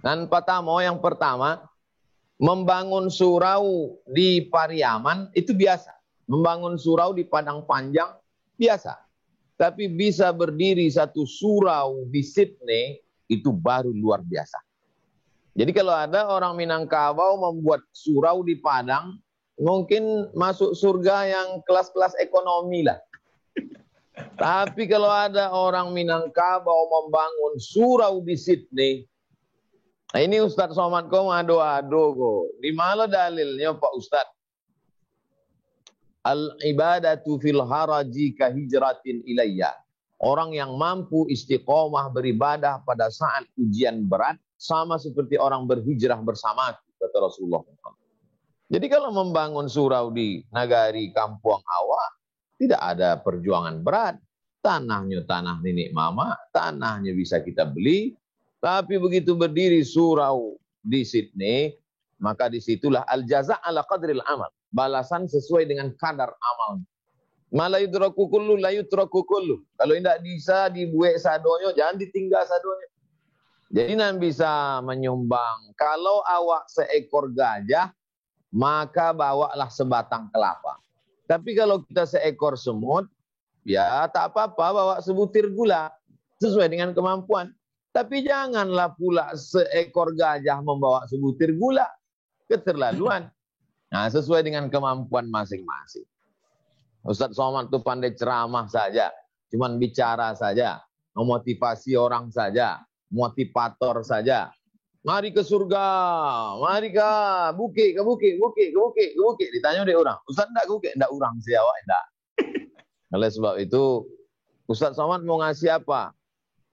Dan Patamo yang pertama, membangun surau di Pariaman itu biasa. Membangun surau di Padang Panjang biasa. Tapi bisa berdiri satu surau di Sydney itu baru luar biasa. Jadi kalau ada orang Minangkabau membuat surau di Padang, mungkin masuk surga yang kelas-kelas ekonomi lah. Tapi kalau ada orang Minangkabau membangun surau di Sydney, nah ini Ustadz Somad kau ado-ado kok. Di mana dalilnya Pak Ustadz? Al-ibadatu fil haraji kahijratin ilayya. Orang yang mampu istiqomah beribadah pada saat ujian berat sama seperti orang berhijrah bersama, kata Rasulullah. Jadi kalau membangun surau di Nagari Kampung Awak, tidak ada perjuangan berat. Tanahnya tanah nenek mama, tanahnya bisa kita beli. Tapi begitu berdiri surau di Sydney, maka disitulah al-jaza' ala qadril amal. Balasan sesuai dengan kadar amal. Malah yudraku kullu la yutraku kullu. Kalau tidak bisa dibuat sadonyo, jangan ditinggal sadonyo. Jadi nan bisa menyumbang. Kalau awak seekor gajah, maka bawalah sebatang kelapa. Tapi kalau kita seekor semut, ya tak apa-apa bawa sebutir gula. Sesuai dengan kemampuan. Tapi janganlah pula seekor gajah membawa sebutir gula. Keterlaluan. Nah, sesuai dengan kemampuan masing-masing. Ustadz Somad itu pandai ceramah saja, cuman bicara saja, memotivasi orang saja, motivator saja. Mari ke surga, mari ke bukit, ke bukit, bukit, ke bukit, ke bukit. Ditanya oleh orang, Ustadz enggak ke bukit? Enggak orang sih awak, enggak. Oleh sebab itu, Ustadz Somad mau ngasih apa?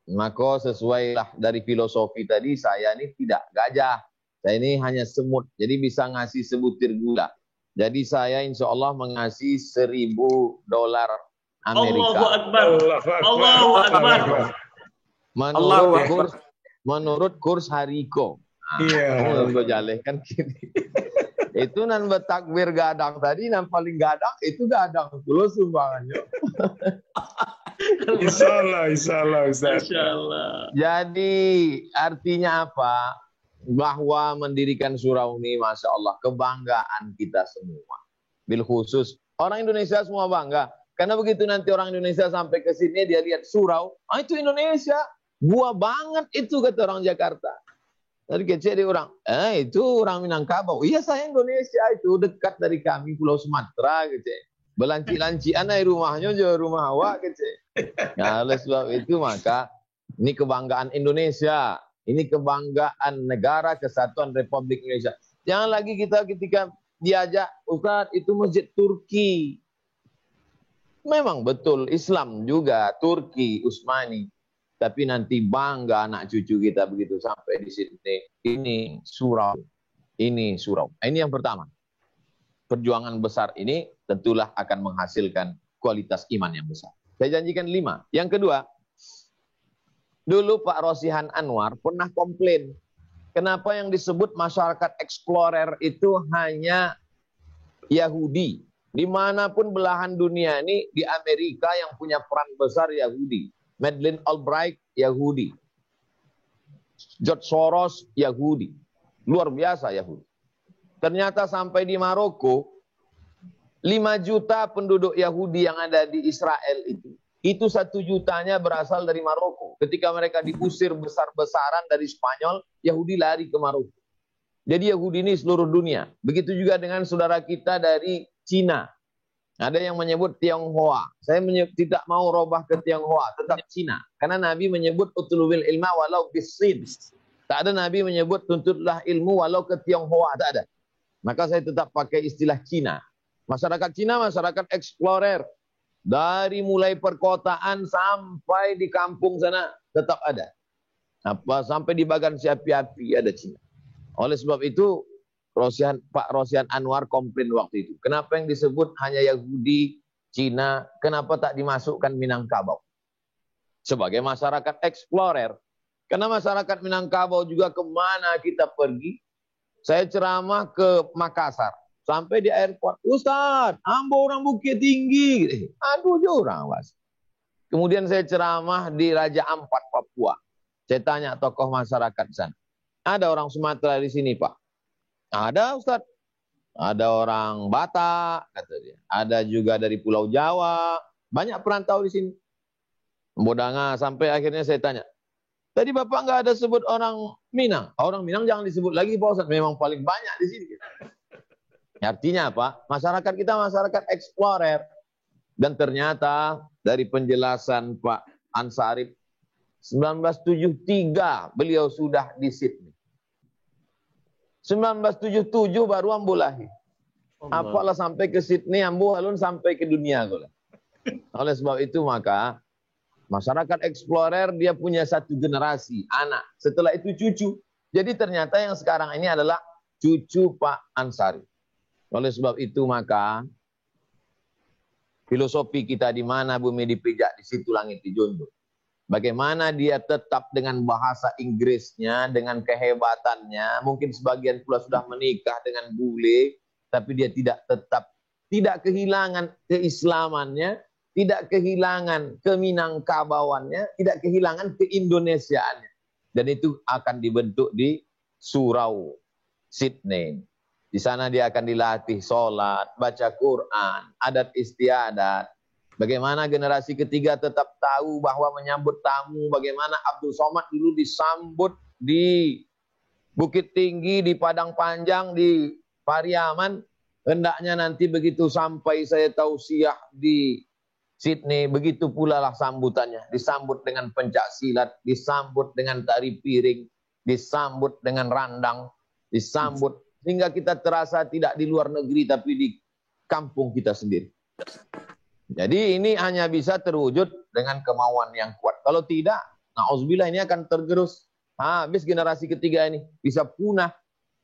Maka sesuailah dari filosofi tadi, saya ini tidak gajah. Saya ini hanya semut, jadi bisa ngasih sebutir gula. Jadi saya insya Allah mengasih $1.000 Amerika. Allahu Akbar. Allahu Akbar. Menurut kurs hariko. Iya. Kan gini. Itu nan bertakbir gadang tadi, nan paling gadang itu gadang pulau sumbangannya. Insyaallah, Ustaz. Insyaallah. Jadi artinya apa? Bahwa mendirikan surau ini, Masya Allah, kebanggaan kita semua. Bil khusus, orang Indonesia semua bangga. Karena begitu nanti orang Indonesia sampai ke sini, dia lihat surau, itu Indonesia. Gua banget itu, kata orang Jakarta. Tadi kecil dia orang, itu orang Minangkabau. Iya, saya Indonesia, itu dekat dari kami, Pulau Sumatera, kecil. Belanci-lancian rumahnya juga rumah awak, kecil. Nah, oleh sebab itu, maka ini kebanggaan Indonesia. Ini kebanggaan negara kesatuan Republik Indonesia. Jangan lagi kita ketika diajak, Ustaz, itu masjid Turki. Memang betul, Islam juga, Turki, Utsmani. Tapi nanti bangga anak cucu kita begitu sampai di sini. Ini surau. Ini surau. Ini yang pertama. Perjuangan besar ini tentulah akan menghasilkan kualitas iman yang besar. Saya janjikan 5. Yang kedua, dulu Pak Rosihan Anwar pernah komplain. Kenapa yang disebut masyarakat explorer itu hanya Yahudi? Dimanapun belahan dunia ini, di Amerika yang punya peran besar Yahudi. Madeleine Albright, Yahudi. George Soros, Yahudi. Luar biasa Yahudi. Ternyata sampai di Maroko, 5 juta penduduk Yahudi yang ada di Israel itu 1 jutanya berasal dari Maroko. Ketika mereka diusir besar-besaran dari Spanyol, Yahudi lari ke Maroko. Jadi Yahudi ini seluruh dunia. Begitu juga dengan saudara kita dari Cina. Ada yang menyebut Tionghoa. Saya tidak mau robah ke Tionghoa, tetap Cina. Karena Nabi menyebut utlubul ilma walau bisin. Tak ada Nabi menyebut tuntutlah ilmu walau ke Tionghoa, tak ada. Maka saya tetap pakai istilah Cina. Masyarakat Cina, masyarakat explorer. Dari mulai perkotaan sampai di kampung sana tetap ada. Sampai di Bagan Siapi-api ada Cina. Oleh sebab itu, Pak Rosihan Anwar komplain waktu itu. Kenapa yang disebut hanya Yahudi, Cina, kenapa tak dimasukkan Minangkabau? Sebagai masyarakat explorer. Karena masyarakat Minangkabau juga kemana kita pergi. Saya ceramah ke Makassar. Sampai di airport, Ustaz, ambo orang Bukit Tinggi. Aduh, orang was. Kemudian saya ceramah di Raja Ampat, Papua. Saya tanya tokoh masyarakat di sana. Ada orang Sumatera di sini, Pak? Ada, Ustaz. Ada orang Batak, kata dia. Ada juga dari Pulau Jawa. Banyak perantau di sini. Bodanga, sampai akhirnya saya tanya. Tadi Bapak nggak ada sebut orang Minang. Orang Minang jangan disebut lagi, Pak Ustaz. Memang paling banyak di sini. Artinya apa? Masyarakat kita masyarakat explorer. Dan ternyata dari penjelasan Pak Ansarif, 1973 beliau sudah di Sydney. 1977 baru ambu lahir. Apalah sampai ke Sydney, ambu alun sampai ke dunia. Oleh sebab itu maka masyarakat explorer dia punya satu generasi anak. Setelah itu cucu. Jadi ternyata yang sekarang ini adalah cucu Pak Ansari. Oleh sebab itu maka filosofi kita di mana bumi dipijak, di situ langit dijunjung. Bagaimana dia tetap dengan bahasa Inggrisnya, dengan kehebatannya. Mungkin sebagian pula sudah menikah dengan bule, tapi dia tidak kehilangan keislamannya, tidak kehilangan keminangkabawannya, tidak kehilangan keindonesiaannya. Dan itu akan dibentuk di Surau, Sydney. Di sana dia akan dilatih sholat, baca Quran, adat istiadat. Bagaimana generasi ketiga tetap tahu bahwa menyambut tamu, bagaimana Abdul Somad dulu disambut di Bukit Tinggi, di Padang Panjang, di Pariaman. Hendaknya nanti begitu sampai saya tausiah di Sydney, begitu pula lah sambutannya. Disambut dengan pencak silat, disambut dengan tari piring, disambut dengan randang, disambut. Sehingga kita terasa tidak di luar negeri, tapi di kampung kita sendiri. Jadi ini hanya bisa terwujud dengan kemauan yang kuat. Kalau tidak, na'udzubillah ini akan tergerus. Habis generasi ketiga ini. Bisa punah,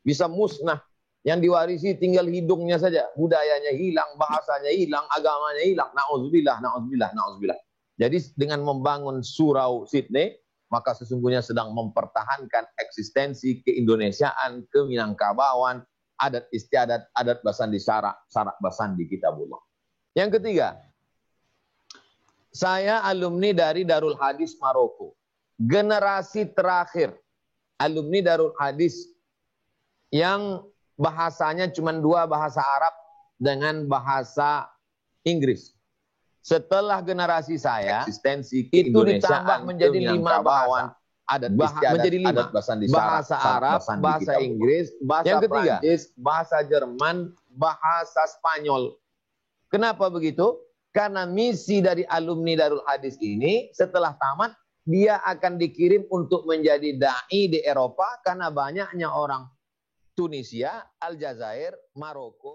bisa musnah. Yang diwarisi tinggal hidungnya saja. Budayanya hilang, bahasanya hilang, agamanya hilang. Na'udzubillah, na'udzubillah, na'udzubillah. Jadi dengan membangun Surau Sydney, maka sesungguhnya sedang mempertahankan eksistensi keindonesiaan, keminangkabawan, adat istiadat, adat basandi syarak, syarak basandi kitabullah. Yang ketiga, saya alumni dari Darul Hadis Maroko. Generasi terakhir alumni Darul Hadis yang bahasanya cuma dua, bahasa Arab dengan bahasa Inggris. Setelah generasi saya, eksistensi itu ditambah menjadi 5 bahasa. Adat istiadat, menjadi 5. Adat bahasa Arab, bahasa Inggris, bahasa Prancis, bahasa Jerman, bahasa Spanyol. Kenapa begitu? Karena misi dari alumni Darul Hadis ini setelah tamat dia akan dikirim untuk menjadi dai di Eropa karena banyaknya orang Tunisia, Aljazair, Maroko.